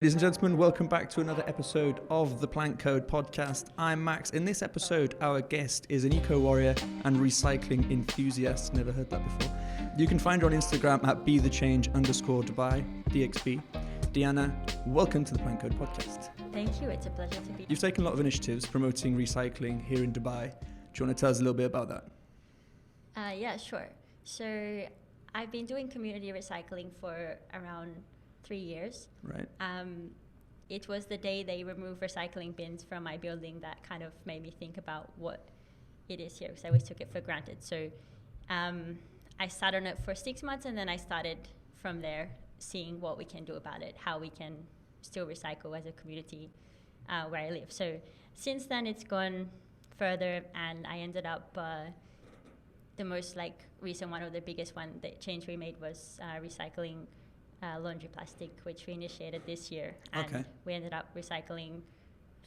Ladies and gentlemen, welcome back to another episode of the Plank Code podcast. I'm Max. In this episode, our guest is an eco-warrior and recycling enthusiast. Never heard that before. You can find her on Instagram at BeTheChange_Dubai, DXB. Deanna, welcome to the Plank Code podcast. Thank you. It's a pleasure to be here. You've taken a lot of initiatives promoting recycling here in Dubai. Do you want to tell us a little bit about that? Yeah, sure. So I've been doing community recycling for around 3 years. Right. It was the day they removed recycling bins from my building that kind of made me think about what it is here, because I always took it for granted. So I sat on it for 6 months, and then I started from there seeing what we can do about it, how we can still recycle as a community where I live. So since then it's gone further, and I ended up the most recent one, or the biggest one, the change we made was recycling laundry plastic, which we initiated this year, and we ended up recycling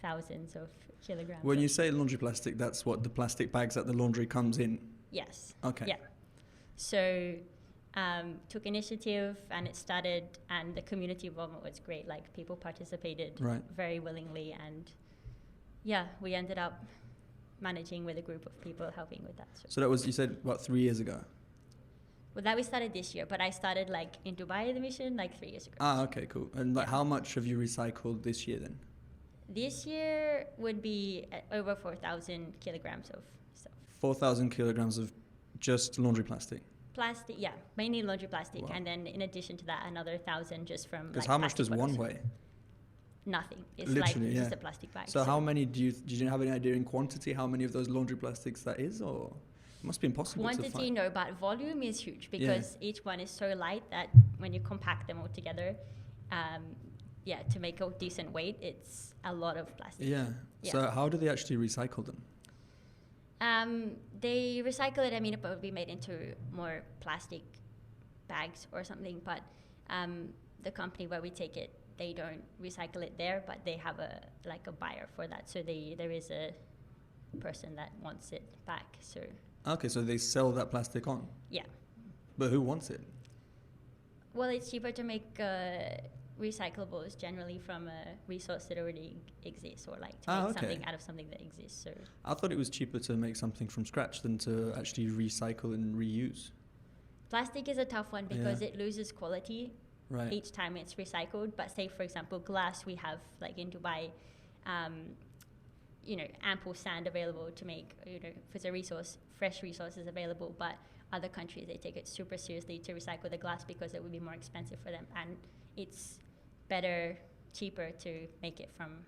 thousands of kilograms. When you say laundry plastic, that's what the plastic bags that the laundry comes in? Yes. Okay. Yeah. So took initiative, and it started, and the community involvement was great. Like, people participated very willingly, and yeah, we ended up managing with a group of people helping with that. So that was, you said, about 3 years ago? Well, that we started this year, but I started in Dubai, the mission, 3 years ago. Ah, okay, cool. And how much have you recycled this year then? This year would be over 4,000 kilograms of stuff. 4,000 kilograms of just laundry plastic? Plastic, yeah, mainly laundry plastic. Wow. And then in addition to that, another 1,000 just from Because how much does one weigh? Nothing. It's literally, just a plastic bag. So how many did you have any idea in quantity how many of those laundry plastics that is, or? It must be impossible to find. Quantity, no, but volume is huge, because each one is so light that when you compact them all together, to make a decent weight, it's a lot of plastic. Yeah. So how do they actually recycle them? They recycle it. I mean, it would be made into more plastic bags or something, but the company where we take it, they don't recycle it there, but they have a buyer for that. So there is a person that wants it back. So. Okay, so they sell that plastic on? Yeah. But who wants it? Well, it's cheaper to make recyclables generally from a resource that already exists, or to make something out of something that exists. So I thought it was cheaper to make something from scratch than to actually recycle and reuse. Plastic is a tough one because it loses quality each time it's recycled. But say, for example, glass, we have, in Dubai, ample sand available to make, if it's a resource, fresh resources available, but other countries, they take it super seriously to recycle the glass because it would be more expensive for them, and it's better, cheaper to make it from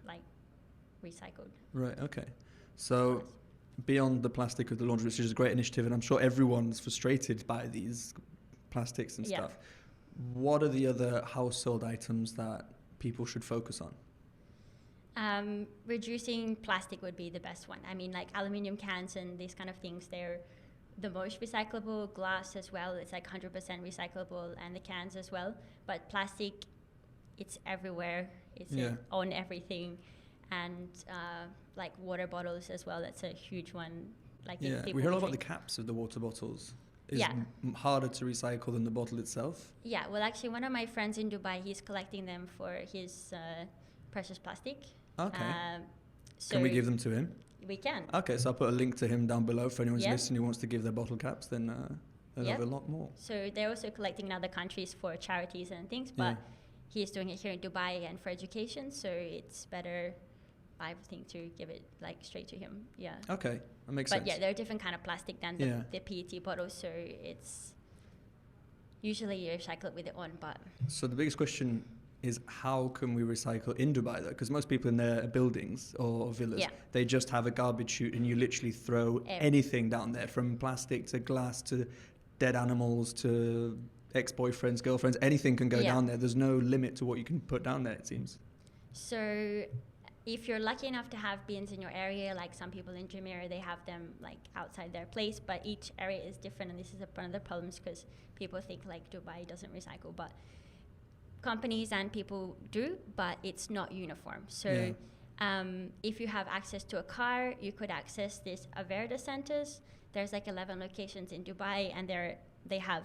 recycled. Right, okay. So beyond the plastic of the laundry, which is a great initiative, and I'm sure everyone's frustrated by these plastics and stuff, what are the other household items that people should focus on? Reducing plastic would be the best one. I mean, aluminium cans and these kind of things, they're the most recyclable. Glass as well, it's 100% recyclable, and the cans as well. But plastic, it's everywhere. It's on everything. And water bottles as well, that's a huge one. We heard a lot about the caps of the water bottles. Is harder to recycle than the bottle itself? Yeah, well, actually, one of my friends in Dubai, he's collecting them for his precious plastic. Okay. So can we give them to him? We can. Okay, so I'll put a link to him down below for anyone who's listening who wants to give their bottle caps, then they'll have a lot more. So they're also collecting in other countries for charities and things, but he's doing it here in Dubai and for education, so it's better, I think, to give it straight to him. Yeah. Okay, that makes sense. But yeah, they're a different kind of plastic than the PET bottles, so it's usually you recycle it with it on, but... So the biggest question is, how can we recycle in Dubai, though? Because most people in their buildings or villas, they just have a garbage chute, and you literally throw anything down there, from plastic to glass to dead animals to ex-boyfriends, girlfriends, anything can go down there. There's no limit to what you can put down there, it seems. So if you're lucky enough to have bins in your area, some people in Jumeirah, they have them outside their place, but each area is different, and this is one of the problems, because people think Dubai doesn't recycle, but companies and people do, but it's not uniform. So if you have access to a car, you could access this Averda Centres. There's 11 locations in Dubai, and they have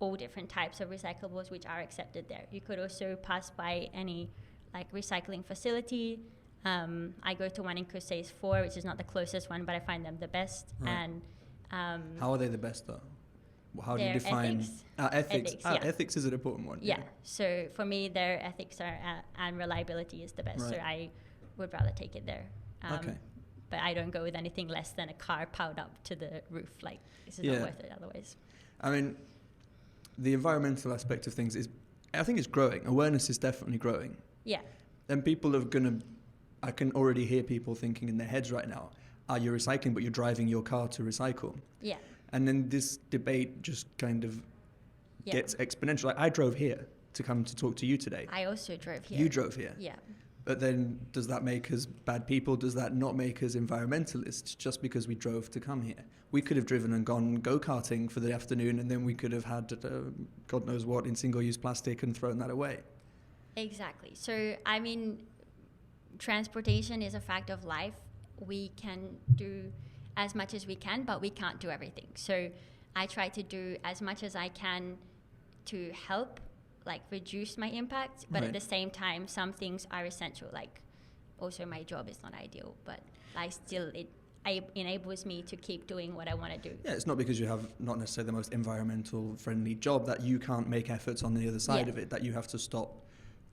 all different types of recyclables which are accepted there. You could also pass by any like recycling facility. I go to one in Crusades 4, which is not the closest one, but I find them the best. Right. And how are they the best though? How do you define ethics? Ethics is an important one. Yeah. So for me, their ethics are and reliability is the best. Right. So I would rather take it there. Okay. But I don't go with anything less than a car piled up to the roof. Like, this is not worth it otherwise. I mean, the environmental aspect of things I think it's growing. Awareness is definitely growing. Yeah. And people are I can already hear people thinking in their heads right now, you're recycling, but you're driving your car to recycle. Yeah. And then this debate just kind of gets exponential. Like, I drove here to come to talk to you today. I also drove here. You drove here. Yeah. But then does that make us bad people? Does that not make us environmentalists just because we drove to come here? We could have driven and gone go-karting for the afternoon, and then we could have had God knows what in single-use plastic and thrown that away. Exactly. So, I mean, transportation is a fact of life. We can do as much as we can, but we can't do everything. So I try to do as much as I can to help, like, reduce my impact, but at the same time, some things are essential. Like, also my job is not ideal, but it enables me to keep doing what I want to do. Yeah, it's not because you have not necessarily the most environmental friendly job that you can't make efforts on the other side of it, that you have to stop,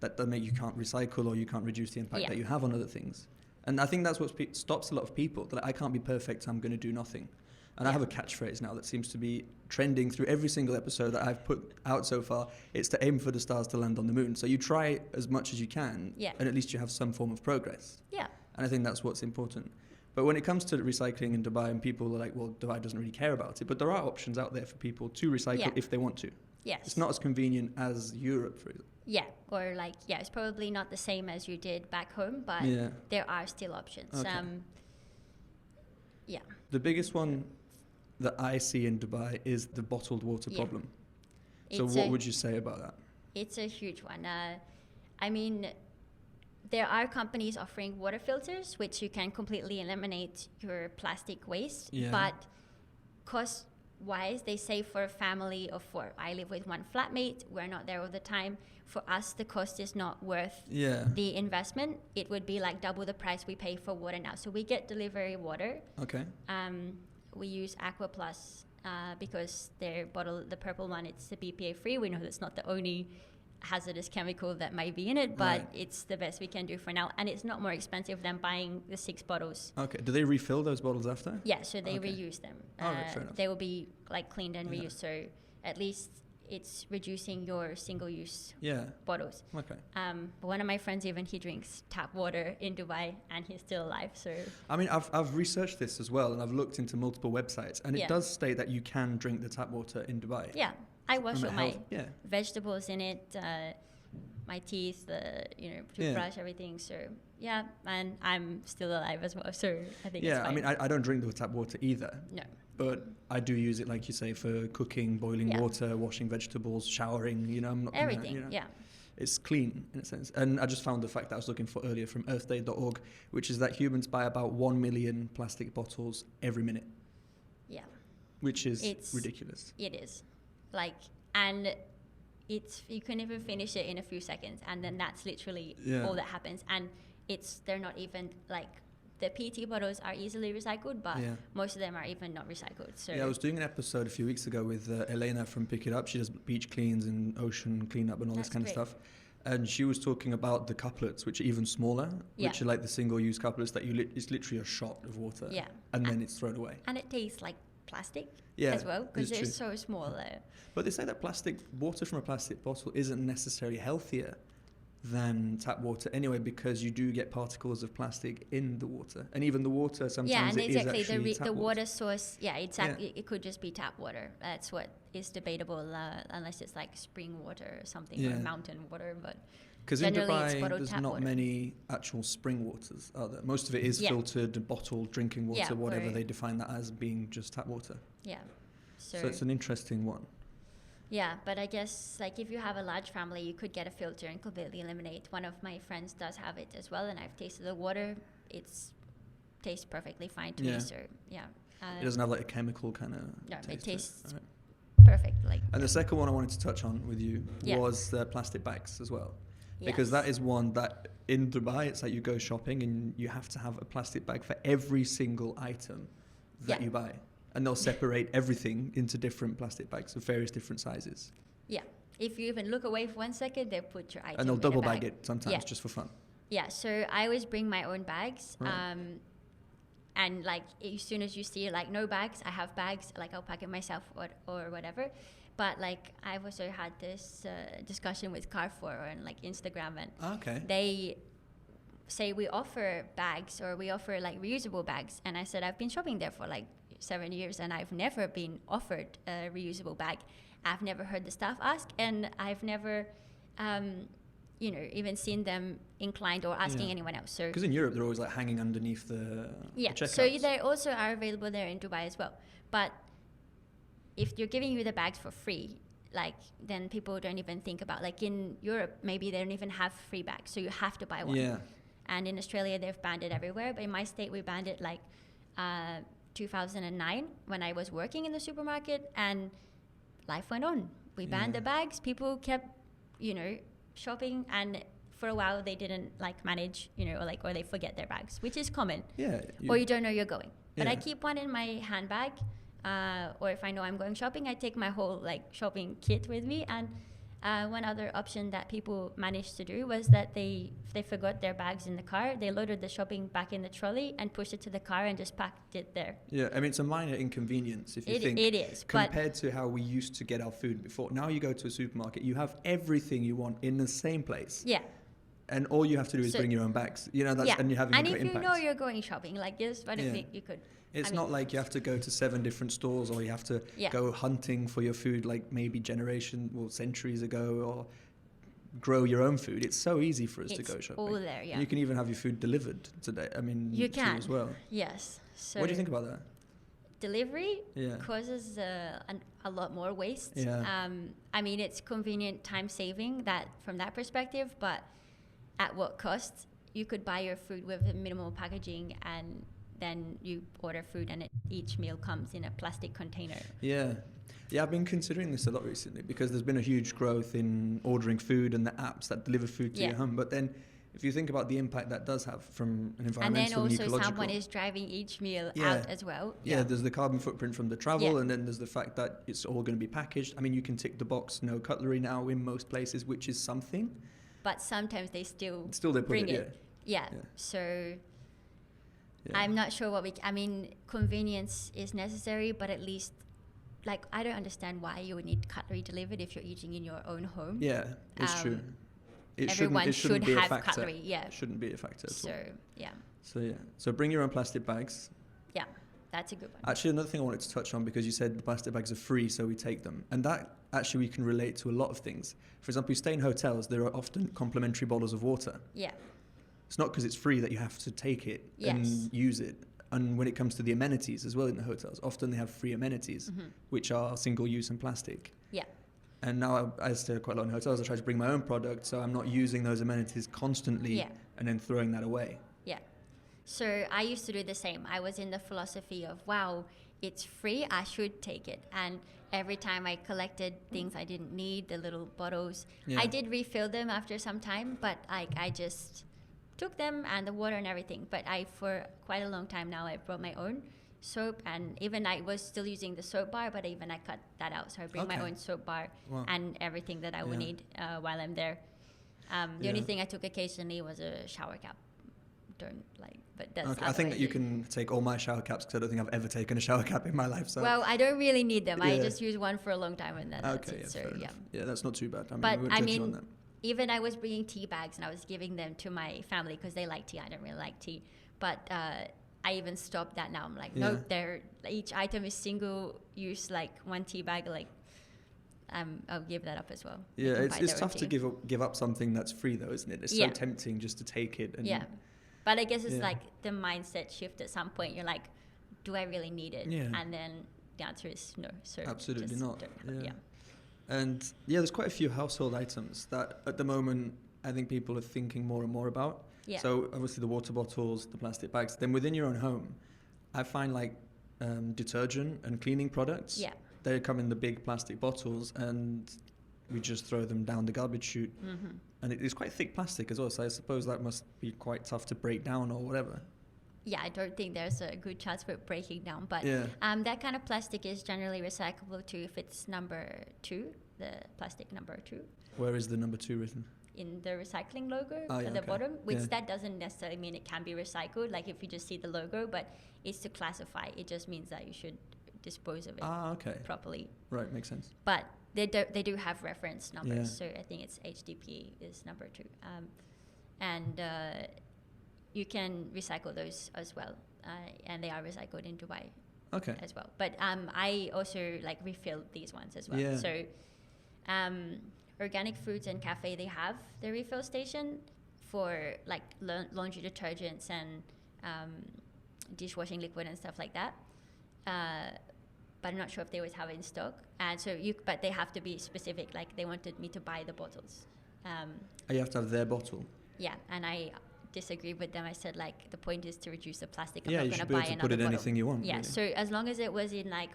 that you can't recycle or you can't reduce the impact that you have on other things. And I think that's what stops a lot of people. That, like, I can't be perfect, so I'm going to do nothing. And I have a catchphrase now that seems to be trending through every single episode that I've put out so far. It's to aim for the stars to land on the moon. So you try as much as you can, and at least you have some form of progress. Yeah. And I think that's what's important. But when it comes to recycling in Dubai, and people are like, well, Dubai doesn't really care about it. But there are options out there for people to recycle if they want to. Yes. It's not as convenient as Europe, for example. Yeah, or like, it's probably not the same as you did back home, but there are still options. Okay. The biggest one that I see in Dubai is the bottled water problem. So what would you say about that? It's a huge one. I mean, there are companies offering water filters, which you can completely eliminate your plastic waste, but cost-wise, they say for a family of 4, I live with one flatmate, we're not there all the time. For us, the cost is not worth the investment. It would be like double the price we pay for water now. So we get delivery water. Okay. We use Aqua Plus because their bottle, the purple one, it's the BPA free. We know that's not the only hazardous chemical that might be in it, but it's the best we can do for now. And it's not more expensive than buying the 6 bottles. Okay. Do they refill those bottles after? Yeah, so they reuse them. Fair enough. They will be like cleaned and reused. So at least it's reducing your single-use bottles. Okay. One of my friends, even, he drinks tap water in Dubai, and he's still alive. So I mean, I've researched this as well, and I've looked into multiple websites, and it does state that you can drink the tap water in Dubai. Yeah, I wash all my vegetables in it, my teeth, toothbrush, everything. So and I'm still alive as well. So I think it's fine. I mean, I don't drink the tap water either. No. But I do use it, like you say, for cooking, boiling water, washing vegetables, showering, I'm not everything, It's clean in a sense. And I just found the fact that I was looking for earlier from earthday.org, which is that humans buy about 1 million plastic bottles every minute. Yeah. Which is ridiculous. It is. And you can even finish it in a few seconds, and then that's literally all that happens. And they're not even the PET bottles are easily recycled, but most of them are even not recycled. So I was doing an episode a few weeks ago with Elena from Pick It Up. She does beach cleans and ocean cleanup and all this kind of stuff. And she was talking about the couplets, which are even smaller, which are like the single-use couplets that it's literally a shot of water, and then it's thrown away. And it tastes like plastic as well, because they're so small. But they say that water from a plastic bottle isn't necessarily healthier than tap water anyway, because you do get particles of plastic in the water, and even the water sometimes and exactly is actually tap the water. Water source it could just be tap water. That's what is debatable, unless it's like spring water or something, or mountain water. But because in Dubai there's not many actual spring waters, are there? Most of it is filtered, bottled drinking water, whatever they define that as, being just tap water. So it's an interesting one. Yeah, but I guess if you have a large family, you could get a filter and completely eliminate. One of my friends does have it as well, and I've tasted the water. It tastes perfectly fine to me. So it doesn't have a chemical kind of. No, it tastes perfect. Like. And the second one I wanted to touch on with you was the plastic bags as well. Because that is one that in Dubai, it's like you go shopping and you have to have a plastic bag for every single item that you buy. And they'll separate everything into different plastic bags of various different sizes. Yeah. If you even look away for 1 second, they'll put your item and they'll in double a bag bag it sometimes just for fun. Yeah. So I always bring my own bags. Right. And like as soon as you see like no bags, I have bags, like I'll pack it myself or whatever. But like I've also had this discussion with Carrefour on like Instagram, and they say we offer bags or we offer like reusable bags. And I said, I've been shopping there for like 7 years and I've never been offered a reusable bag. I've never heard the staff ask, and I've never, even seen them inclined or asking anyone else. So because in Europe they're always like hanging underneath the checkouts. So they also are available there in Dubai as well. But if they're giving you the bags for free, like then people don't even think about, like in Europe maybe they don't even have free bags, so you have to buy one. Yeah. And in Australia they've banned it everywhere, but in my state we banned it like 2009 when I was working in the supermarket, and life went on. We banned the bags, people kept shopping, and for a while they didn't like manage, or they forget their bags, which is common. Or you don't know you're going. But I keep one in my handbag, or if I know I'm going shopping, I take my whole like shopping kit with me. And one other option that people managed to do was that they forgot their bags in the car. They loaded the shopping back in the trolley and pushed it to the car and just packed it there. Yeah, I mean, it's a minor inconvenience if you think. It is. Compared to how we used to get our food before. Now you go to a supermarket, you have everything you want in the same place. Yeah. And all you have to do is bring your own bags. And you're having a great impact. And if you know you're going shopping, like this, I don't think you could. It's not like you have to go to 7 different stores, or you have to go hunting for your food like maybe centuries ago, or grow your own food. It's so easy for us to go shopping. All there, And you can even have your food delivered today. I mean, you can as well. Yes. So what do you think about that? Delivery causes a lot more waste. Yeah. I mean, it's convenient, time saving that from that perspective, but at what cost? You could buy your food with minimal packaging, and then you order food and each meal comes in a plastic container. Yeah, I've been considering this a lot recently because there's been a huge growth in ordering food and the apps that deliver food to your home. But then if you think about the impact that does have from an environmental and then ecological... also someone is driving each meal out as well. Yeah, there's the carbon footprint from the travel, and then there's the fact that it's all going to be packaged. I mean, you can tick the box, no cutlery now in most places, which is something. But sometimes they still they bring it. Yeah. So... Yeah. I'm not sure convenience is necessary, but at least, like, I don't understand why you would need cutlery delivered if you're eating in your own home. Yeah, it's true. Everyone should be have a factor. Cutlery. Yeah, it shouldn't be a factor at all. So bring your own plastic bags. Yeah, that's a good one. Actually, another thing I wanted to touch on, because you said the plastic bags are free, so we take them, and that actually we can relate to a lot of things. For example, you stay in hotels, there are often complimentary bottles of water. Yeah. It's not because it's free that you have to take it and use it. And when it comes to the amenities as well in the hotels, often they have free amenities, which are single-use and plastic. Yeah. And now I stay quite a lot in hotels. I try to bring my own product, so I'm not using those amenities constantly and then throwing that away. Yeah. So I used to do the same. I was in the philosophy of, wow, it's free, I should take it. And every time I collected things I didn't need, the little bottles, I did refill them after some time, but I just... took them and the water and everything, but for quite a long time now I brought my own soap, and even I was still using the soap bar, but even I cut that out, so I bring my own soap bar and everything that I would need while I'm there. The only thing I took occasionally was a shower cap. I think that you can take all my shower caps, because I don't think I've ever taken a shower cap in my life. So well, I don't really need them. I just use one for a long time and then that's it. So yeah, that's not too bad. I mean, even I was bringing tea bags and I was giving them to my family because they like tea. I don't really like tea. But I even stopped that now. I'm like, no, each item is single use, like one tea bag. Like, I'll give that up as well. Yeah, it's tough to give up something that's free though, isn't it? It's so tempting just to take it. And but I guess it's like the mindset shift at some point. You're like, do I really need it? Yeah. And then the answer is no. So absolutely not. And there's quite a few household items that at the moment I think people are thinking more and more about. Yeah. So obviously the water bottles, the plastic bags. Then within your own home, I find like detergent and cleaning products they come in the big plastic bottles, and we just throw them down the garbage chute. Mm-hmm. And it is quite thick plastic as well, so I suppose that must be quite tough to break down or whatever. Yeah, I don't think there's a good chance for it breaking down, but that kind of plastic is generally recyclable too if it's number 2, the plastic number 2. Where is the number 2 written? In the recycling logo at the bottom, which that doesn't necessarily mean it can be recycled, like if you just see the logo, but it's to classify. It just means that you should dispose of it properly. Right, makes sense. But they do have reference numbers, so I think it's HDPE is number 2. And you can recycle those as well, and they are recycled in Dubai as well. But I also like refill these ones as well. Yeah. So organic foods and cafe, they have the refill station for like laundry detergents and dishwashing liquid and stuff like that. But I'm not sure if they always have it in stock. And so but they have to be specific. Like they wanted me to buy the bottles. You have to have their bottle. Yeah, and I disagreed with them. I said like the point is to reduce the plastic. I'm not going to buy another bottle. Put in anything you want. Yeah, really. so as long as it was in like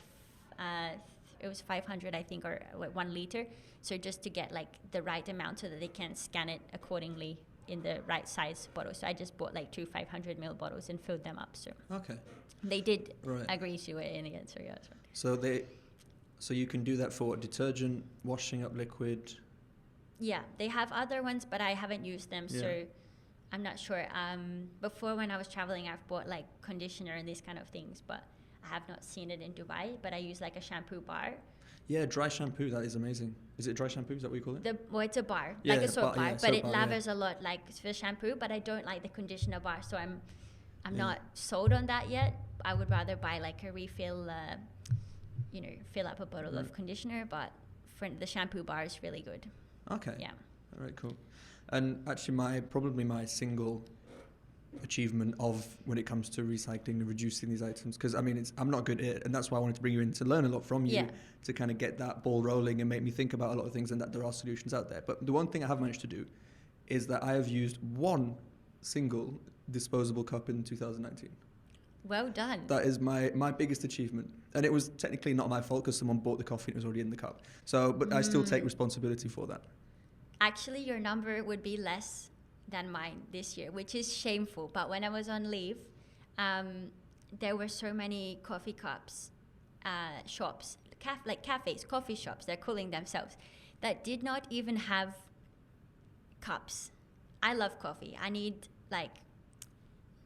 it was 500, I think, or 1 liter. So just to get like the right amount so that they can scan it accordingly in the right size bottle. So I just bought like 2 500ml bottles and filled them up. So they did agree to it in the end. So yeah, that's right. So you can do that for detergent, washing up liquid. Yeah, they have other ones, but I haven't used them, so I'm not sure. Before when I was traveling, I've bought like conditioner and these kind of things, but I have not seen it in Dubai. But I use like a shampoo bar. Yeah, dry shampoo, that is amazing. Is it dry shampoo? Is that what you call it? It's a bar, like a soap bar, but it lathers a lot like for shampoo, but I don't like the conditioner bar, so I'm not sold on that yet. I would rather buy like a refill, fill up a bottle of conditioner, but for the shampoo bar is really good. Okay. Yeah. All right, cool. And actually probably my single achievement of when it comes to recycling and reducing these items, because I mean I'm not good at it, and that's why I wanted to bring you in to learn a lot from you, to kind of get that ball rolling and make me think about a lot of things and that there are solutions out there. But the one thing I have managed to do is that I have used one single disposable cup in 2019. Well done. That is my biggest achievement, and it was technically not my fault because someone bought the coffee and it was already in the cup, but I still take responsibility for that. Actually, your number would be less than mine this year, which is shameful. But when I was on leave, there were so many coffee cups shops, like cafes, coffee shops, they're calling themselves, that did not even have cups. I love coffee. I need like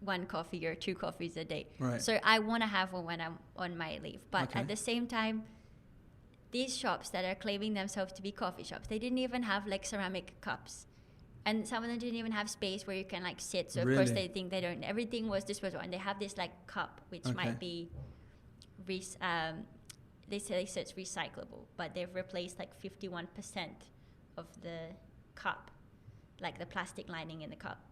1 coffee or 2 coffees a day. Right. So I want to have one when I'm on my leave. But at the same time, these shops that are claiming themselves to be coffee shops, they didn't even have like ceramic cups. And some of them didn't even have space where you can like sit. So of course they think they don't. Everything was disposable. And they have this like cup, which might be, they say it's recyclable, but they've replaced like 51% of the cup, like the plastic lining in the cup,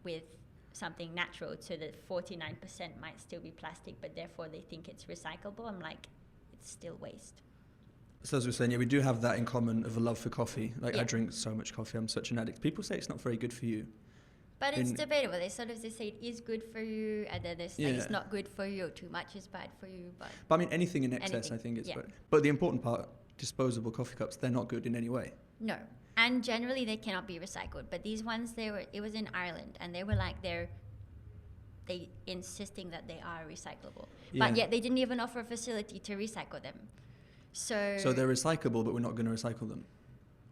with something natural, so that 49% might still be plastic, but therefore they think it's recyclable. I'm like, it's still waste. So as we're saying, we do have that in common of a love for coffee. Like I drink so much coffee, I'm such an addict. People say it's not very good for you. But it's debatable. They say it is good for you, and then they say it's not good for you, too much is bad for you. But I mean, anything in excess, I think, is bad. But the important part, disposable coffee cups, they're not good in any way. No. And generally, they cannot be recycled. But these ones, it was in Ireland, and they were like, they insisting that they are recyclable. Yeah. But yet, they didn't even offer a facility to recycle them. So they're recyclable, but we're not going to recycle them.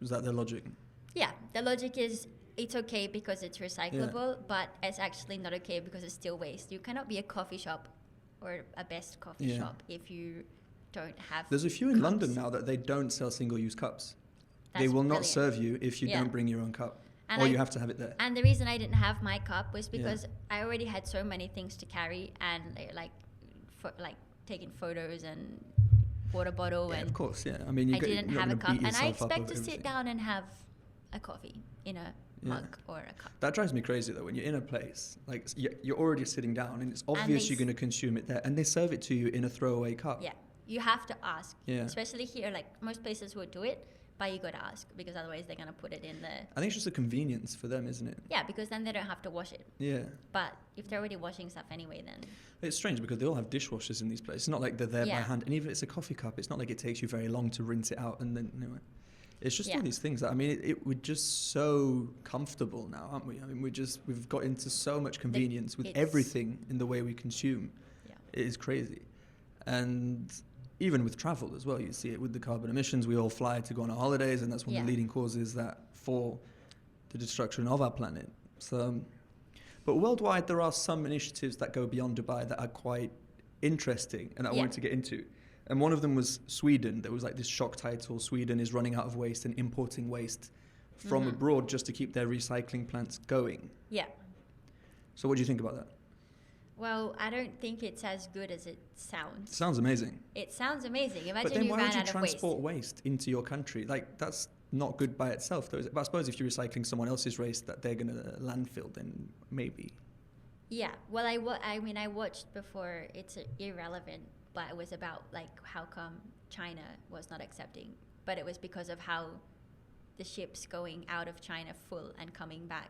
Is that their logic? Yeah, the logic is it's okay because it's recyclable, but it's actually not okay because it's still waste. You cannot be a coffee shop or a best coffee shop if you don't have There's a few in London now that they don't sell single-use cups. They will not serve you if you don't bring your own cup. Or you have to have it there. And the reason I didn't have my cup was because I already had so many things to carry, and taking photos and water bottle, and of course, I mean, I didn't have a cup, and I expect to sit down and have a coffee in a mug or a cup. That drives me crazy though, when you're in a place like you're already sitting down and it's obvious you're going to consume it there, and they serve it to you in a throwaway cup. Yeah, you have to ask. Especially here, like most places would do it, But you got to ask, because otherwise they're going to put it in the... I think it's just a convenience for them, isn't it? Yeah, because then they don't have to wash it. Yeah. But if they're already washing stuff anyway, then... It's strange because they all have dishwashers in these places. It's not like they're there by hand. And even if it's a coffee cup, it's not like it takes you very long to rinse it out. And then, anyway, it's just all these things that, I mean, we're just so comfortable now, aren't we? I mean, we've got into so much convenience with everything in the way we consume. Yeah. It is crazy. And even with travel as well, you see it with the carbon emissions. We all fly to go on our holidays, and that's one of the leading causes that for the destruction of our planet. So, but worldwide, there are some initiatives that go beyond Dubai that are quite interesting and that I wanted to get into. And one of them was Sweden. There was like this shock title: Sweden is running out of waste and importing waste from abroad just to keep their recycling plants going. Yeah. So what do you think about that? Well, I don't think it's as good as it sounds. It sounds amazing. It sounds amazing. Imagine but then you why ran would you out of transport waste into your country? Like, that's not good by itself, though. But I suppose if you're recycling someone else's waste that they're going to landfill, then maybe. Yeah. Well, I mean, I watched before. It's irrelevant, but it was about like how come China was not accepting, but it was because of how the ships going out of China full and coming back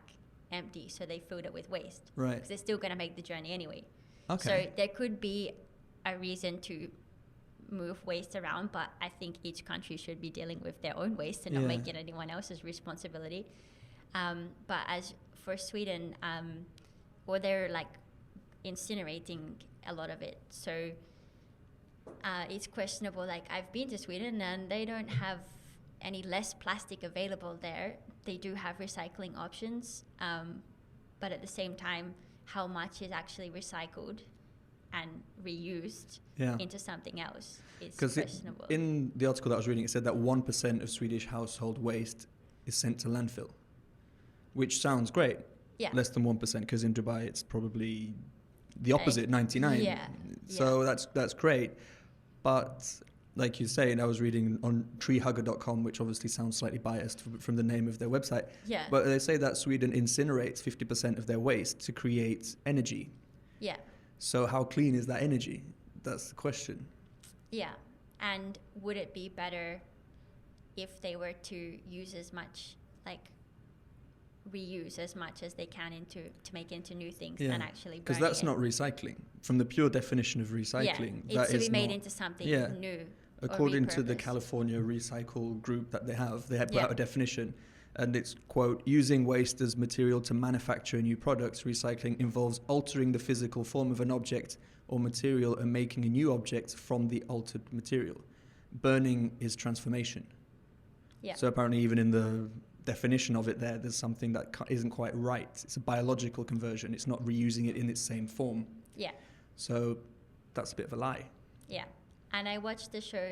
empty, so they filled it with waste. Right. Because they're still going to make the journey anyway. Okay. So there could be a reason to move waste around, but I think each country should be dealing with their own waste and not make it anyone else's responsibility. But as for Sweden, well, they're like incinerating a lot of it. So it's questionable. Like, I've been to Sweden and they don't have any less plastic available there. They do have recycling options, but at the same time, how much is actually recycled and reused into something else is questionable. In the article that I was reading, it said that 1% of Swedish household waste is sent to landfill, which sounds great. Yeah. Less than 1%, because in Dubai it's probably the opposite, 99. Yeah. So that's great. But like you say, and I was reading on treehugger.com, which obviously sounds slightly biased from the name of their website. Yeah. But they say that Sweden incinerates 50% of their waste to create energy. Yeah. So how clean is that energy? That's the question. Yeah. And would it be better if they were to use as much, like reuse as much as they can to make into new things and actually burn it? Because that's not recycling. From the pure definition of recycling, it's to be made into something new. According to the California Recycle group that they put out a definition, and it's, quote, using waste as material to manufacture new products. Recycling involves altering the physical form of an object or material and making a new object from the altered material. Burning is transformation. Yeah. So apparently even in the definition of it there's something that isn't quite right. It's a biological conversion. It's not reusing it in its same form. Yeah. So that's a bit of a lie. Yeah. And I watched the show.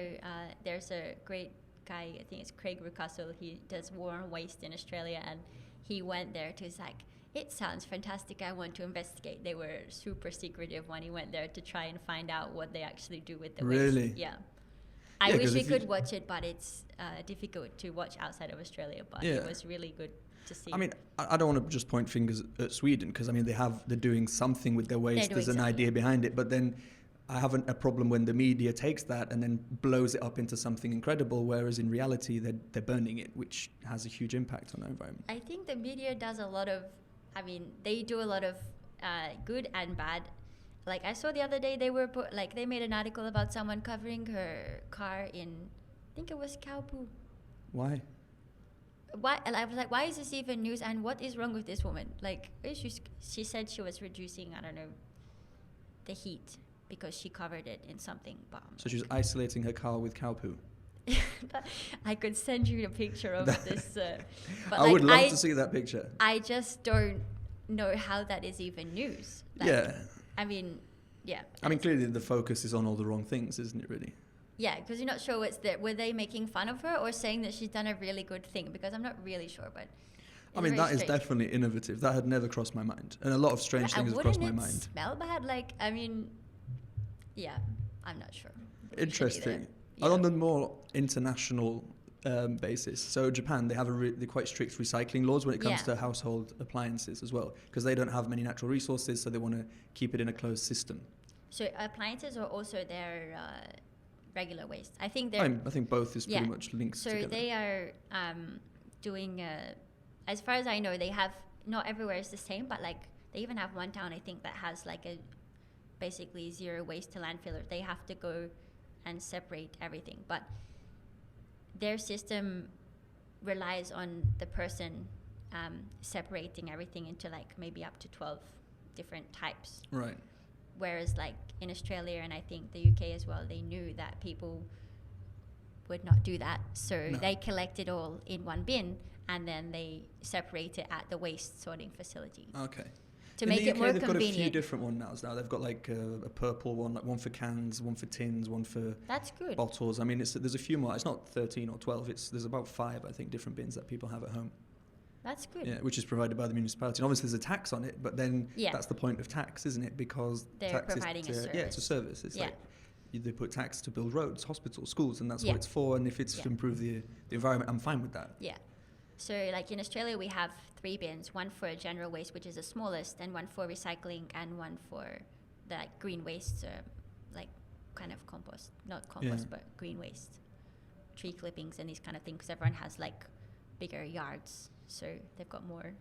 There's a great guy, I think it's Craig Rucastle. He does War on Waste in Australia, and he went there to, like, it sounds fantastic, I want to investigate. They were super secretive when he went there to try and find out what they actually do with the waste. Really? Yeah. I wish we could watch it, but it's difficult to watch outside of Australia. But it was really good to see. I mean, I don't want to just point fingers at Sweden, because I mean they're doing something with their waste. There's an idea behind it, but then I have a problem when the media takes that and then blows it up into something incredible, whereas in reality they're burning it, which has a huge impact on our environment. I think the media does a lot of, they do a lot of good and bad. Like, I saw the other day they made an article about someone covering her car in, I think it was cow poo. Why? And I was like, why is this even news? And what is wrong with this woman? Like, she said she was reducing, I don't know, the heat because she covered it in something. So she was isolating her car with cow poo? I could send you a picture of this. But I would love to see that picture. I just don't know how that is even news. Like, I mean, yeah. I mean, clearly the focus is on all the wrong things, isn't it, really? Yeah, because you're not sure what's there. Were they making fun of her or saying that she's done a really good thing? Because I'm not really sure, but... I mean, that is definitely innovative. That had never crossed my mind. And a lot of strange things have crossed my mind. Wouldn't it smell bad? Like, I mean, yeah, I'm not sure. Interesting. On the more international basis, so Japan, they have they're quite strict recycling laws when it comes to household appliances as well, because they don't have many natural resources, so they want to keep it in a closed system. So appliances are also their regular waste. I think I think both is pretty much linked together. So they are doing, as far as I know, they have, not everywhere is the same, but like they even have one town, I think, that has like a basically zero waste to landfill. They have to go and separate everything. But their system relies on the person separating everything into like maybe up to 12 different types. Right. Whereas like in Australia and I think the UK as well, they knew that people would not do that. So they collect it all in one bin and then they separate it at the waste sorting facility. Okay. To make it more convenient. They've got a few different ones now. They've got like a purple one, like one for cans, one for tins, one for That's good. bottles. I mean, there's a few more. It's not 13 or 12. There's about 5, I think, different bins that people have at home. That's good. Yeah, which is provided by the municipality. And obviously, there's a tax on it, but then that's the point of tax, isn't it? Because they're tax providing a service. Yeah, it's a service. It's like they put tax to build roads, hospitals, schools, and that's what it's for. And if it's to improve the environment, I'm fine with that. Yeah. So like in Australia, we have 3 bins, one for general waste, which is the smallest, and one for recycling, and one for the like, green waste, like kind of compost, not compost, but green waste, tree clippings and these kind of things, because everyone has like bigger yards. So they've got more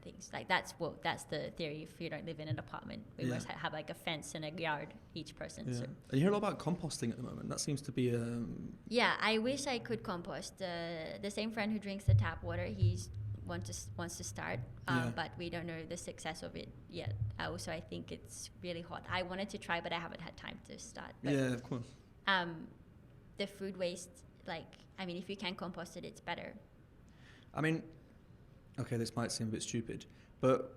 things. Like that's the theory. If you don't live in an apartment, we must have like a fence and a yard each person. Yeah. So. And you hear a lot about composting at the moment. That seems to be Yeah, I wish I could compost. The same friend who drinks the tap water, he's wants to start, but we don't know the success of it yet. Also, I think it's really hot. I wanted to try, but I haven't had time to start. But, yeah, of course. The food waste, like, I mean, if you can compost it, it's better. I mean, okay, this might seem a bit stupid, but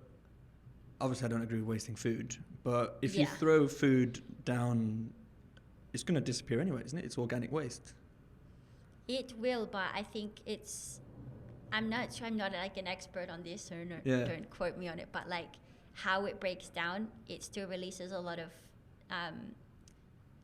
obviously I don't agree with wasting food. But if you throw food down, it's going to disappear anyway, isn't it? It's organic waste. It will, but I think I'm not sure, I'm not like an expert on this, so don't quote me on it, but like how it breaks down, it still releases a lot of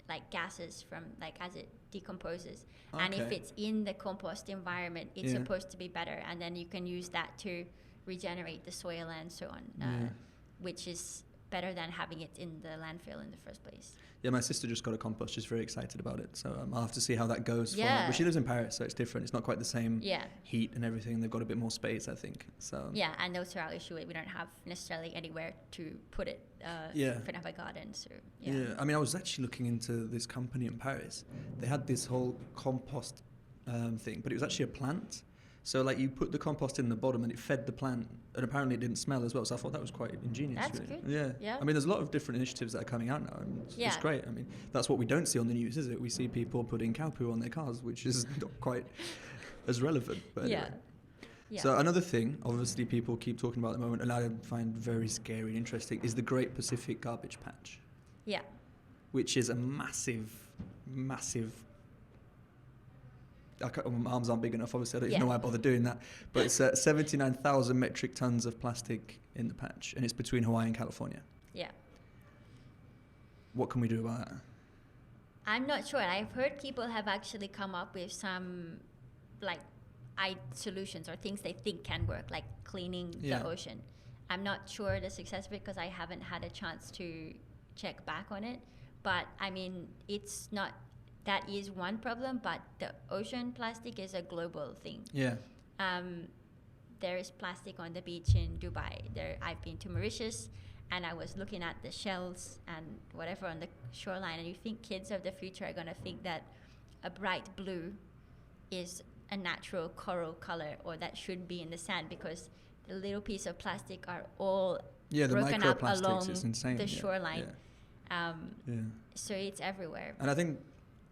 like gases from like as it decomposes. Okay. And if it's in the compost environment, it's supposed to be better, and then you can use that to regenerate the soil and so on, which is better than having it in the landfill in the first place. Yeah, my sister just got a compost. She's very excited about it. So I'll have to see how that goes. Yeah. But she lives in Paris, so it's different. It's not quite the same heat and everything. They've got a bit more space, I think. So yeah, and also our issue, we don't have necessarily anywhere to put it. We don't have a garden, so yeah. I mean, I was actually looking into this company in Paris. They had this whole compost thing, but it was actually a plant. So, like, you put the compost in the bottom and it fed the plant, and apparently it didn't smell as well. So I thought that was quite ingenious. That's really. good. Yeah. I mean, there's a lot of different initiatives that are coming out now, and it's great. I mean, that's what we don't see on the news, is it? We see people putting cow poo on their cars, which is not quite as relevant. But anyway. So another thing, obviously, people keep talking about at the moment, and I find very scary and interesting, is the Great Pacific Garbage Patch. Yeah. Which is a massive my arms aren't big enough, obviously. I don't even know why I bother doing that. But it's 79,000 metric tons of plastic in the patch, and it's between Hawaii and California. Yeah. What can we do about that? I'm not sure. I've heard people have actually come up with some, like, solutions or things they think can work, like cleaning the ocean. I'm not sure the success of it because I haven't had a chance to check back on it. But, I mean, it's not... That is one problem, but the ocean plastic is a global thing. Yeah. There is plastic on the beach in Dubai. I've been to Mauritius, and I was looking at the shells and whatever on the shoreline, and you think kids of the future are going to think that a bright blue is a natural coral color, or that should be in the sand, because the little piece of plastic are all broken up along the shoreline. So it's everywhere. And I think...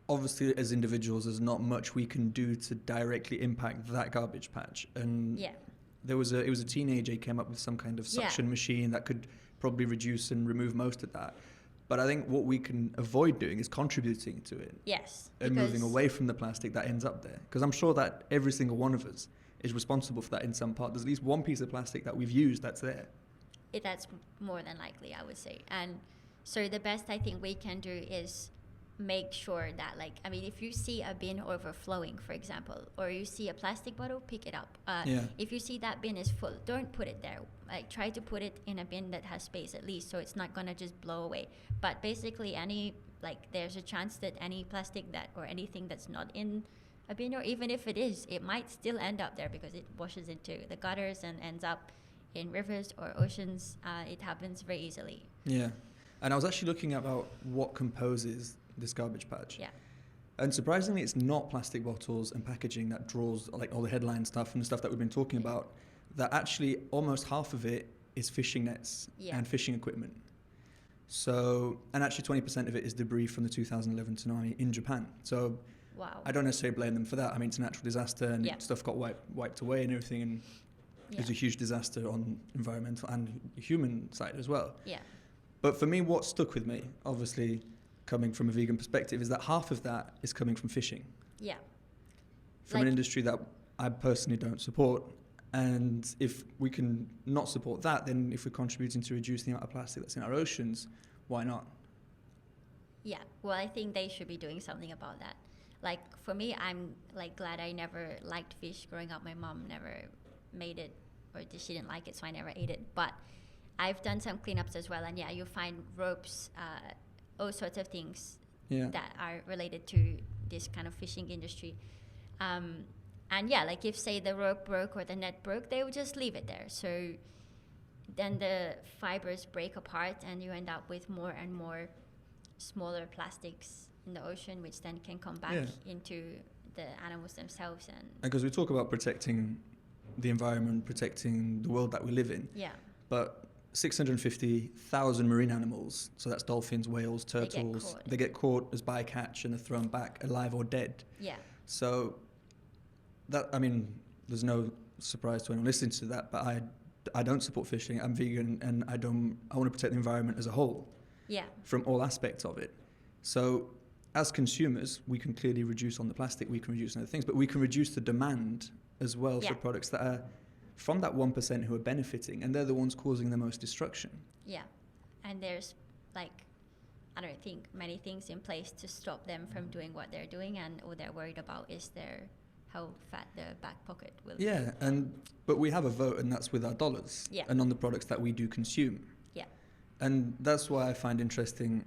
Obviously, as individuals, there's not much we can do to directly impact that garbage patch. And it was a teenager who came up with some kind of suction machine that could probably reduce and remove most of that. But I think what we can avoid doing is contributing to it. Yes. And moving away from the plastic that ends up there. Because I'm sure that every single one of us is responsible for that in some part. There's at least one piece of plastic that we've used that's there. That's more than likely, I would say. And so the best I think we can do is... make sure that, like, I mean, if you see a bin overflowing, for example, or you see a plastic bottle, pick it up. If you see that bin is full, don't put it there. Like, try to put it in a bin that has space at least, so it's not going to just blow away. But basically any like there's a chance that any plastic that or anything that's not in a bin, or even if it is, it might still end up there because it washes into the gutters and ends up in rivers or oceans. It happens very easily. Yeah. And I was actually looking about what composes this garbage patch. Yeah. And surprisingly, it's not plastic bottles and packaging that draws like all the headline stuff and the stuff that we've been talking about. That actually almost half of it is fishing nets and fishing equipment. So, and actually 20% of it is debris from the 2011 tsunami in Japan. So wow. I don't necessarily blame them for that. I mean, it's a natural disaster and stuff got wiped away and everything. And it was a huge disaster on environmental and human side as well. Yeah. But for me, what stuck with me, obviously coming from a vegan perspective, is that half of that is coming from fishing. Yeah. From an industry that I personally don't support. And if we can not support that, then if we're contributing to reduce the amount of plastic that's in our oceans, why not? Yeah, well, I think they should be doing something about that. Like, for me, I'm, like, glad I never liked fish growing up. My mom never made it, or she didn't like it, so I never ate it. But I've done some cleanups as well, and yeah, you find ropes, all sorts of things that are related to this kind of fishing industry. And yeah, like if say the rope broke or the net broke, they would just leave it there. So then the fibers break apart and you end up with more and more smaller plastics in the ocean, which then can come back into the animals themselves. And because we talk about protecting the environment, protecting the world that we live in. Yeah. But 650,000 marine animals, so that's dolphins, whales, turtles, they get caught as bycatch and they're thrown back alive or dead. Yeah. So that, I mean, there's no surprise to anyone listening to that, but I don't support fishing. I'm vegan and I want to protect the environment as a whole. Yeah. From all aspects of it. So as consumers, we can clearly reduce on the plastic, we can reduce on other things, but we can reduce the demand as well for products that are from that 1% who are benefiting, and they're the ones causing the most destruction. Yeah. And there's, like, I don't think many things in place to stop them from doing what they're doing, and all they're worried about is how fat the back pocket will be. Yeah, but we have a vote, and that's with our dollars and on the products that we do consume. Yeah. And that's why I find interesting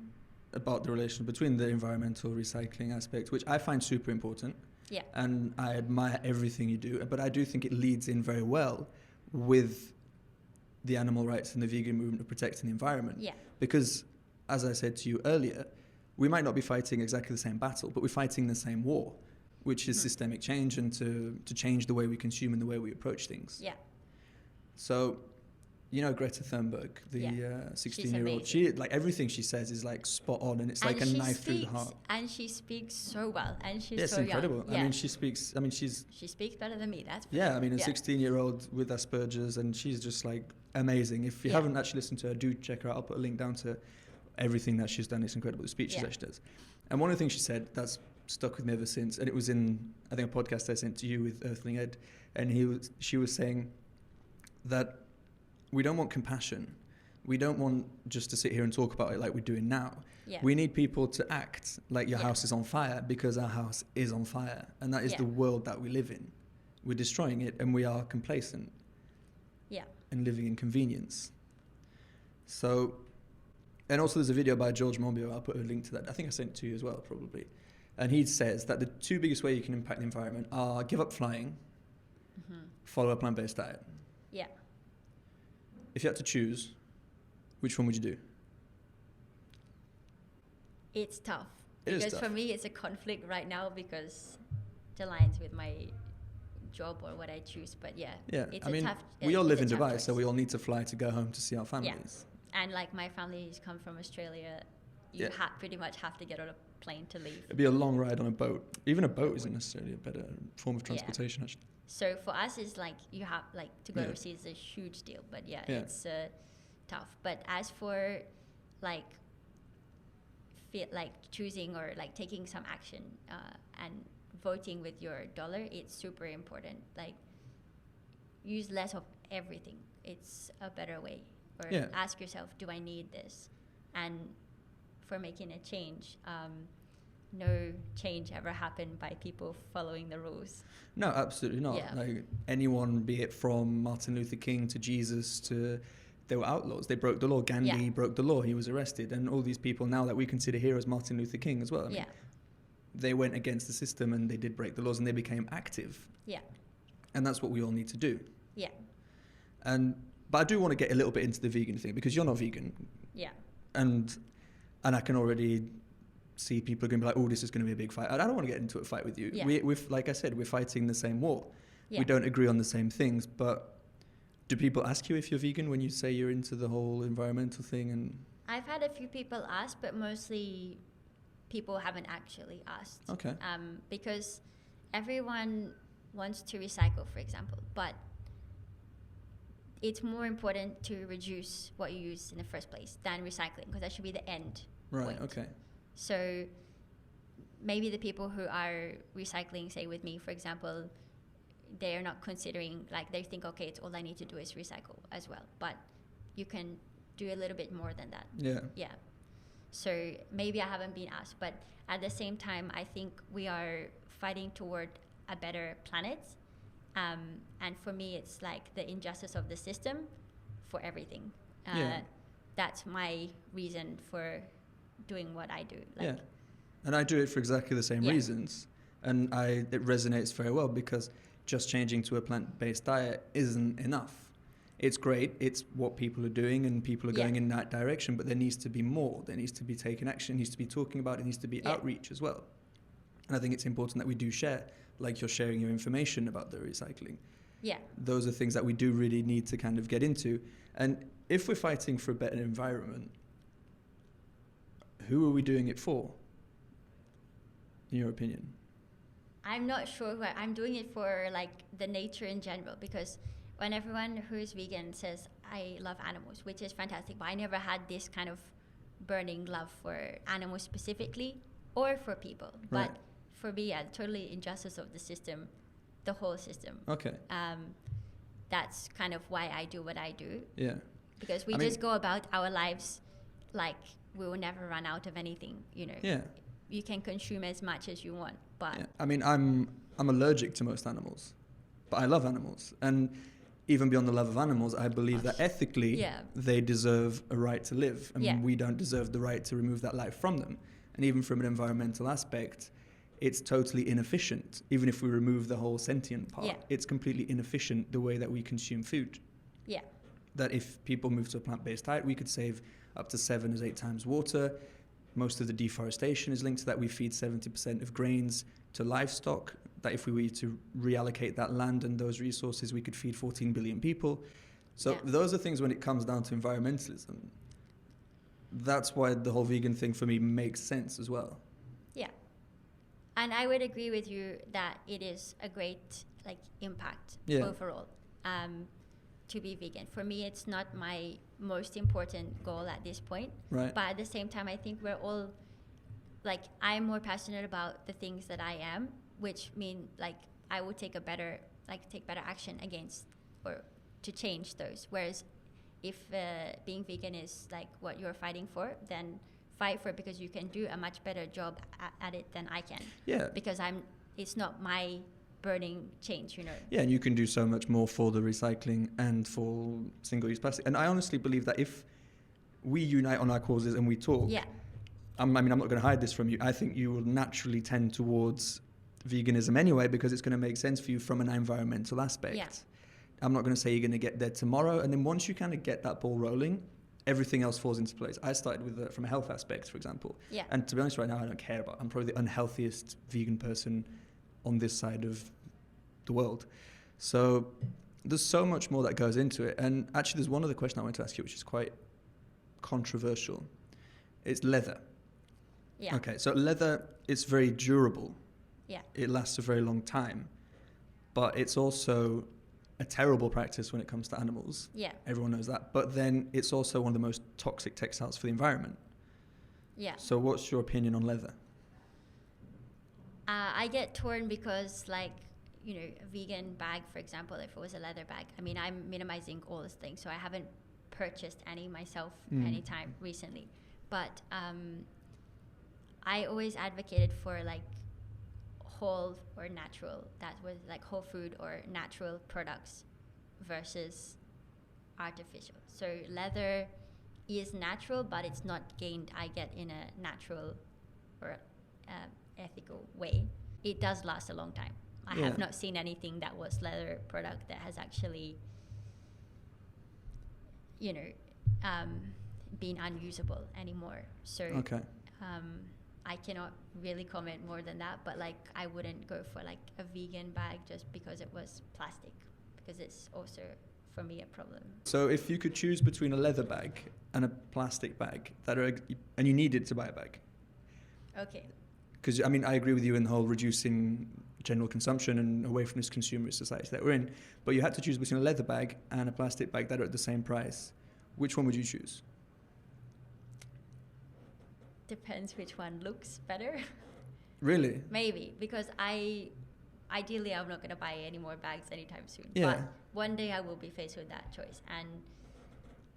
about the relation between the environmental recycling aspect, which I find super important. Yeah. And I admire everything you do, but I do think it leads in very well with the animal rights and the vegan movement of protecting the environment. Yeah. Because, as I said to you earlier, we might not be fighting exactly the same battle, but we're fighting the same war, which is systemic change and to change the way we consume and the way we approach things. Yeah. So, you know, Greta Thunberg, the 16-year-old, she, like, everything she says is like spot on, and it's like a knife through the heart. And she speaks so well, and she's it's so incredible. young. Yeah. I mean, she speaks better than me, that's for sure. sure. I mean, a 16-year-old with Asperger's, and she's just like amazing. If you haven't actually listened to her, do check her out. I'll put a link down to everything that she's done. It's incredible, the speeches that she does. And one of the things she said that's stuck with me ever since, and it was in, I think, a podcast I sent to you with Earthling Ed, and she was saying that we don't want compassion. We don't want just to sit here and talk about it like we're doing now. Yeah. We need people to act like your house is on fire, because our house is on fire, and that is the world that we live in. We're destroying it, and we are complacent and living in convenience. So, and also there's a video by George Monbiot, I'll put a link to that. I think I sent it to you as well, probably. And he says that the two biggest ways you can impact the environment are give up flying, follow a plant-based diet. Yeah. If you had to choose, which one would you do? It's tough. Because for me, it's a conflict right now because it aligns with my job or what I choose. But it's tough. We all live in Dubai, so we all need to fly to go home to see our families. Yeah. And like my family's come from Australia, you pretty much have to get on a plane to leave. It'd be a long ride on a boat. Even a boat isn't necessarily a better form of transportation, actually. So for us, it's like you have to go overseas is a huge deal. But it's tough. But as for choosing or taking some action and voting with your dollar, it's super important. Like, use less of everything. It's a better way. Or ask yourself, do I need this? And for making a change, no change ever happened by people following the rules. No, absolutely not. Like anyone, be it from Martin Luther King to Jesus to they were outlaws. They broke the law. Gandhi broke the law. He was arrested. And all these people now that we consider heroes, Martin Luther King as well. I mean, they went against the system and they did break the laws and they became active. Yeah. And that's what we all need to do. Yeah. But I do want to get a little bit into the vegan thing because you're not vegan. Yeah. And I can already see people are going to be like, oh, this is going to be a big fight. I don't want to get into a fight with you. Yeah. We're like I said, we're fighting the same war. Yeah. We don't agree on the same things, but do people ask you if you're vegan when you say you're into the whole environmental thing? And I've had a few people ask, but mostly people haven't actually asked. Okay. Because everyone wants to recycle, for example, but it's more important to reduce what you use in the first place than recycling, because that should be the end point. Right, okay. So maybe the people who are recycling, say with me, for example, they're not considering, like they think, okay, it's all I need to do is recycle as well. But you can do a little bit more than that. Yeah. Yeah. So maybe I haven't been asked, but at the same time, I think we are fighting toward a better planet. And for me, it's like the injustice of the system for everything. That's my reason for doing what I do. Like, and I do it for exactly the same reasons. And it resonates very well because just changing to a plant-based diet isn't enough. It's great, it's what people are doing and people are going in that direction, but there needs to be more. There needs to be taken action, needs to be talking about it, needs to be outreach as well. And I think it's important that we do share, like you're sharing your information about the recycling. Yeah. Those are things that we do really need to kind of get into. And if we're fighting for a better environment, who are we doing it for, in your opinion? I'm not sure who I'm doing it for, like the nature in general, because when everyone who is vegan says, I love animals, which is fantastic, but I never had this kind of burning love for animals specifically or for people. Right. But for me, totally injustice of the system, the whole system. Okay. That's kind of why I do what I do. Yeah. Because we just go about our lives like we will never run out of anything, you know. Yeah. You can consume as much as you want, but... Yeah. I mean, I'm allergic to most animals, but I love animals. And even beyond the love of animals, I believe that ethically they deserve a right to live. And we don't deserve the right to remove that life from them. And even from an environmental aspect, it's totally inefficient. Even if we remove the whole sentient part, it's completely inefficient the way that we consume food. Yeah. That if people move to a plant-based diet, we could save up to 7 or 8 times water. Most of the deforestation is linked to that. We feed 70% of grains to livestock. That if we were to reallocate that land and those resources, we could feed 14 billion people. So those are things when it comes down to environmentalism. That's why the whole vegan thing for me makes sense as well. Yeah. And I would agree with you that it is a great impact overall to be vegan. For me, it's not my most important goal at this point. Right. But at the same time, I think we're all, I'm more passionate about the things that I am, which mean I would take better action against or to change those. Whereas if being vegan is what you're fighting for, then fight for it, because you can do a much better job at it than I can. Yeah. Because it's not my burning change, you know. Yeah, and you can do so much more for the recycling and for single-use plastic. And I honestly believe that if we unite on our causes and we talk, I'm not going to hide this from you. I think you will naturally tend towards veganism anyway, because it's going to make sense for you from an environmental aspect. Yeah. I'm not going to say you're going to get there tomorrow. And then once you kind of get that ball rolling, everything else falls into place. I started with from a health aspect, for example. Yeah. And to be honest, right now, I don't care I'm probably the unhealthiest vegan person on this side of the world. So there's so much more that goes into it. And actually, there's one other question I want to ask you, which is quite controversial. It's leather. Yeah. Okay, so leather is very durable. Yeah. It lasts a very long time. But it's also a terrible practice when it comes to animals. Yeah. Everyone knows that. But then it's also one of the most toxic textiles for the environment. Yeah. So what's your opinion on leather? I get torn because, a vegan bag, for example, if it was a leather bag, I mean, I'm minimizing all these things, so I haven't purchased any myself anytime recently. But I always advocated for, whole or natural, that was whole food or natural products versus artificial. So leather is natural, but it's not gained, I get, in a natural or ethical way. It does last a long time. I have not seen anything that was leather product that has actually, been unusable anymore. So I cannot really comment more than that, but like I wouldn't go for like a vegan bag just because it was plastic, because it's also for me a problem. So if you could choose between a leather bag and a plastic bag and you needed to buy a bag. Okay. Because I mean, I agree with you in the whole reducing general consumption and away from this consumerist society that we're in, but you had to choose between a leather bag and a plastic bag that are at the same price. Which one would you choose? Depends which one looks better. Really? Maybe, because ideally I'm not going to buy any more bags anytime soon. Yeah. But one day I will be faced with that choice, and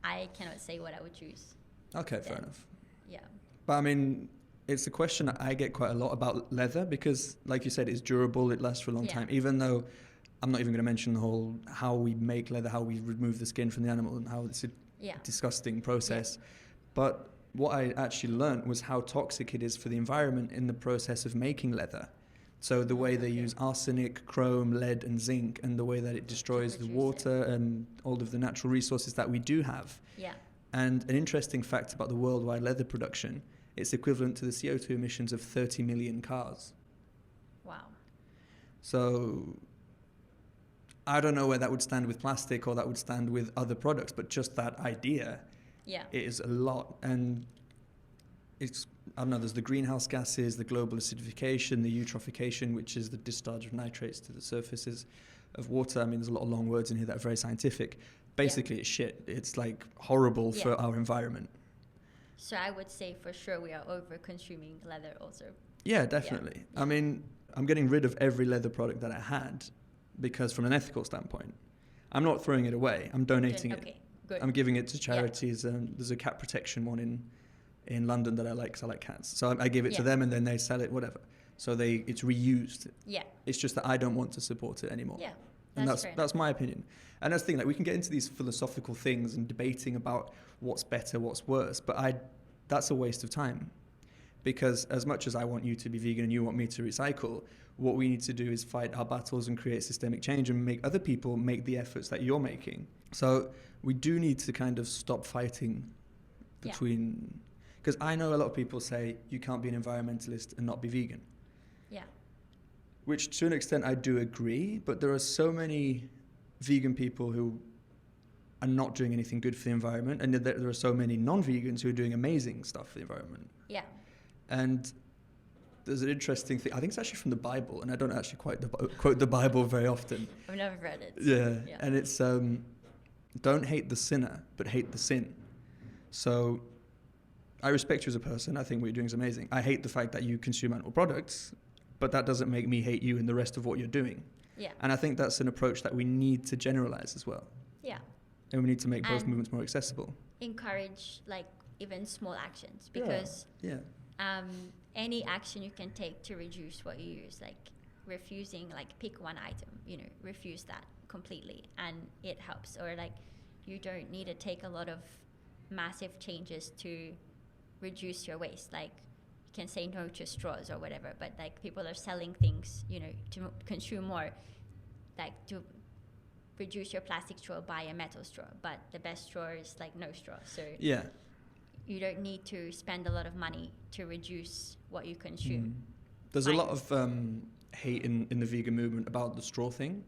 I cannot say what I would choose. Okay, fair enough. Yeah. But I mean, it's a question that I get quite a lot about leather because, like you said, it's durable, it lasts for a long time, even though I'm not even going to mention the whole how we make leather, how we remove the skin from the animal, and how it's a disgusting process. But what I actually learned was how toxic it is for the environment in the process of making leather. So the way they use arsenic, chrome, lead and zinc, and the way that it destroys the water and all of the natural resources that we do have. Yeah. And an interesting fact about the worldwide leather production, it's equivalent to the CO2 emissions of 30 million cars. Wow. So I don't know where that would stand with plastic or that would stand with other products, but just that idea it is a lot. And it's, I don't know, there's the greenhouse gases, the global acidification, the eutrophication, which is the discharge of nitrates to the surfaces of water. I mean, there's a lot of long words in here that are very scientific. Basically, it's shit. It's like horrible for our environment. So I would say for sure we are over-consuming leather also. Yeah, definitely. I mean, I'm getting rid of every leather product that I had because from an ethical standpoint, I'm not throwing it away. I'm donating it. Good. I'm giving it to charities. There's a cat protection one in London that I like because I like cats. So I give it to them and then they sell it, whatever. So it's reused. Yeah. It's just that I don't want to support it anymore. Yeah. And that's my opinion. And that's the thing, like we can get into these philosophical things and debating about what's better, what's worse, but that's a waste of time. Because as much as I want you to be vegan and you want me to recycle, what we need to do is fight our battles and create systemic change and make other people make the efforts that you're making. So we do need to kind of stop fighting between... Because I know a lot of people say you can't be an environmentalist and not be vegan. Yeah. Which to an extent I do agree, but there are so many vegan people who are not doing anything good for the environment, and there are so many non-vegans who are doing amazing stuff for the environment. Yeah. And there's an interesting thing, I think it's actually from the Bible, and I don't actually quote the Bible very often. I've never read it. Yeah. And it's, don't hate the sinner, but hate the sin. So I respect you as a person, I think what you're doing is amazing. I hate the fact that you consume animal products, but that doesn't make me hate you and the rest of what you're doing. Yeah. And I think that's an approach that we need to generalize as well. Yeah. And we need to make both movements more accessible. Encourage like even small actions because any action you can take to reduce what you use, like refusing, like pick one item, refuse that completely and it helps. Or like you don't need to take a lot of massive changes to reduce your waste. Like you can say no to straws or whatever, but like people are selling things, to consume more, like to reduce your plastic straw, buy a metal straw, but the best straw is like no straw. So you don't need to spend a lot of money to reduce what you consume. There's a lot of hate in the vegan movement about the straw thing.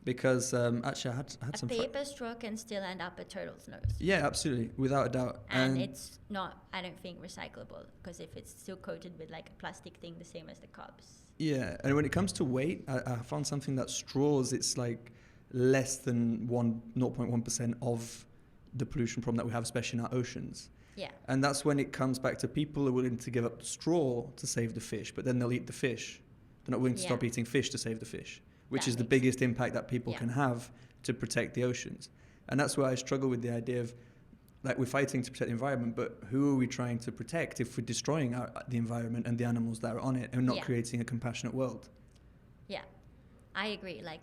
Because actually I had some... A paper straw can still end up a turtle's nose. Yeah, absolutely, without a doubt. And it's not, I don't think, recyclable, because if it's still coated with like a plastic thing, the same as the cups. Yeah, and when it comes to weight, I found something that straws, it's like less than 0.1% of the pollution problem that we have, especially in our oceans. Yeah. And that's when it comes back to people are willing to give up the straw to save the fish, but then they'll eat the fish. They're not willing to stop eating fish to save the fish. Which is the biggest impact that people can have to protect the oceans. And that's where I struggle with the idea of, like, we're fighting to protect the environment, but who are we trying to protect if we're destroying the environment and the animals that are on it and not creating a compassionate world? Yeah. I agree. Like,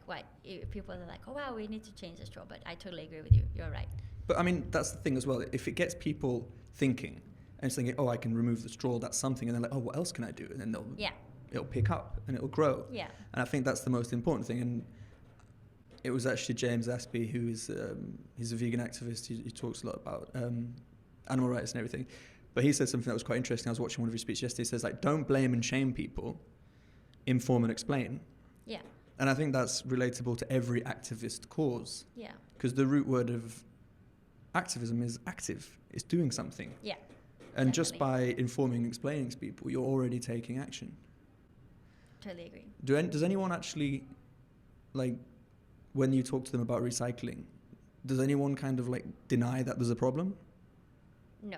people are like, oh wow, we need to change the straw, but I totally agree with you. You're right. But I mean, that's the thing as well. If it gets people thinking and thinking, oh, I can remove the straw, that's something, and they're like, oh, what else can I do? And then it'll pick up and it'll grow. Yeah. And I think that's the most important thing. And it was actually James Aspey, who is he's a vegan activist. He talks a lot about animal rights and everything. But he said something that was quite interesting. I was watching one of his speeches yesterday. He says, like, don't blame and shame people, inform and explain. Yeah. And I think that's relatable to every activist cause. Yeah. Because the root word of activism is active. It's doing something. Yeah. And definitely. Just by informing and explaining to people, you're already taking action. Totally agree. Does anyone actually, like, when you talk to them about recycling, does anyone kind of like deny that there's a problem? No.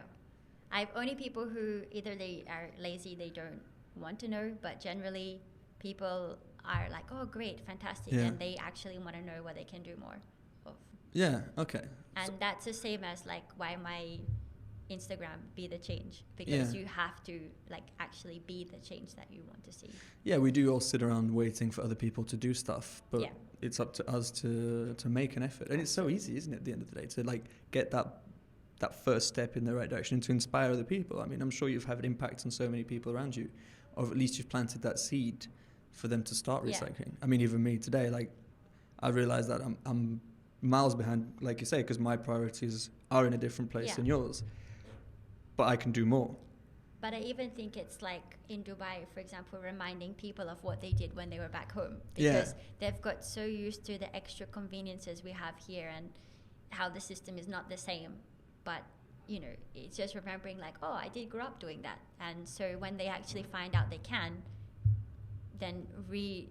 I've only people who either they are lazy, they don't want to know, but generally people are like, oh, great, fantastic. Yeah. And they actually want to know what they can do more of. Yeah, okay. And that's the same as like why my Instagram Be the Change, because you have to like actually be the change that you want to see. Yeah, we do all sit around waiting for other people to do stuff, but it's up to us to make an effort. And it's so easy, isn't it, at the end of the day, to like get that first step in the right direction and to inspire other people. I mean, I'm sure you've had an impact on so many people around you, or at least you've planted that seed for them to start recycling. I mean, even me today, like, I realized that I'm miles behind, like you say, because my priorities are in a different place than yours. But I can do more. But I even think it's like in Dubai, for example, reminding people of what they did when they were back home. Because they've got so used to the extra conveniences we have here and how the system is not the same. But, you know, it's just remembering like, oh, I did grow up doing that. And so when they actually find out they can, then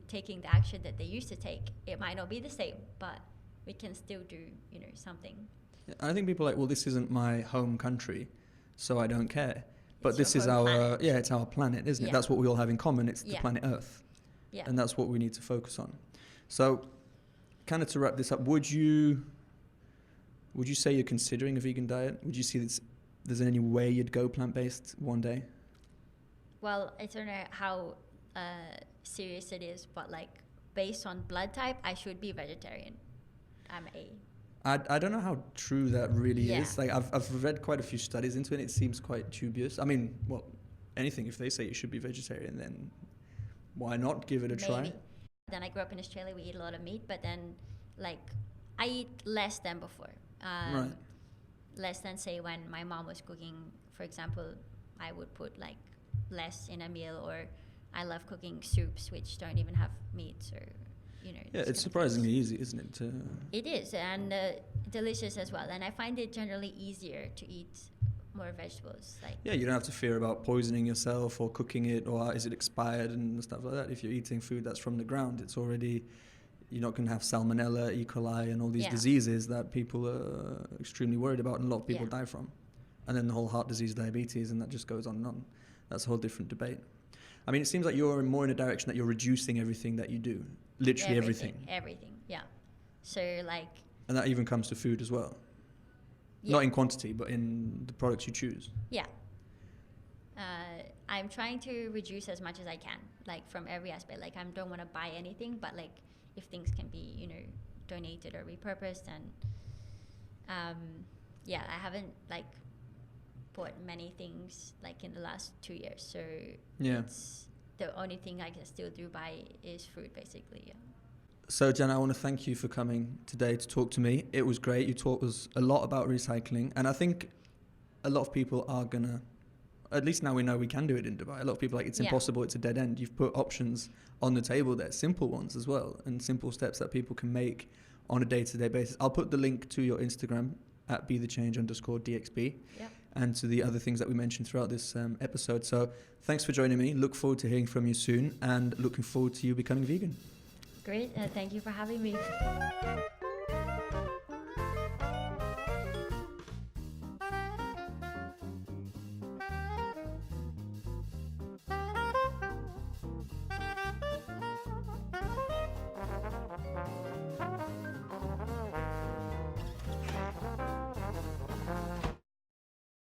taking the action that they used to take, it might not be the same, but we can still do, you know, something. I think people are like, well, this isn't my home country, so I don't care. But it's this is our, it's our planet, isn't it? That's what we all have in common. It's the planet Earth. Yeah. And that's what we need to focus on. So kind of to wrap this up, would you say you're considering a vegan diet? Would you see there's any way you'd go plant-based one day? Well, I don't know how serious it is, but like based on blood type, I should be vegetarian. I'm A. I don't know how true that really is. Like I've read quite a few studies into it and it seems quite dubious. I mean, well, anything, if they say you should be vegetarian, then why not give it a try? Then I grew up in Australia, we eat a lot of meat, but then like I eat less than before. Right. Less than say when my mom was cooking, for example, I would put like less in a meal, or I love cooking soups which don't even have meat, or you know. Yeah, it's surprisingly easy, isn't it? It is, and delicious as well. And I find it generally easier to eat more vegetables. Like you don't have to fear about poisoning yourself or cooking it, or is it expired and stuff like that. If you're eating food that's from the ground, it's already, you're not going to have salmonella, E. coli, and all these diseases that people are extremely worried about, and a lot of people die from. And then the whole heart disease, diabetes, and that just goes on and on. That's a whole different debate. I mean, it seems like you're more in a direction that you're reducing everything that you do. Literally everything. Everything, yeah. So like... And that even comes to food as well. Yeah. Not in quantity, but in the products you choose. Yeah. I'm trying to reduce as much as I can, like from every aspect. Like I don't want to buy anything, but like if things can be, you know, donated or repurposed, and I haven't like bought many things like in the last 2 years, so it's the only thing I can still do buy is fruit basically. So Deanna, I want to thank you for coming today to talk to me. It was great. You taught us a lot about recycling, and I think a lot of people are gonna, at least now we know we can do it in Dubai. A lot of people are like, it's impossible, it's a dead end. You've put options on the table there, simple ones as well, and simple steps that people can make on a day-to-day basis. I'll put the link to your Instagram at BeTheChange_DXB and to the other things that we mentioned throughout this episode. So thanks for joining me. Look forward to hearing from you soon, and looking forward to you becoming vegan. Great. Thank you for having me.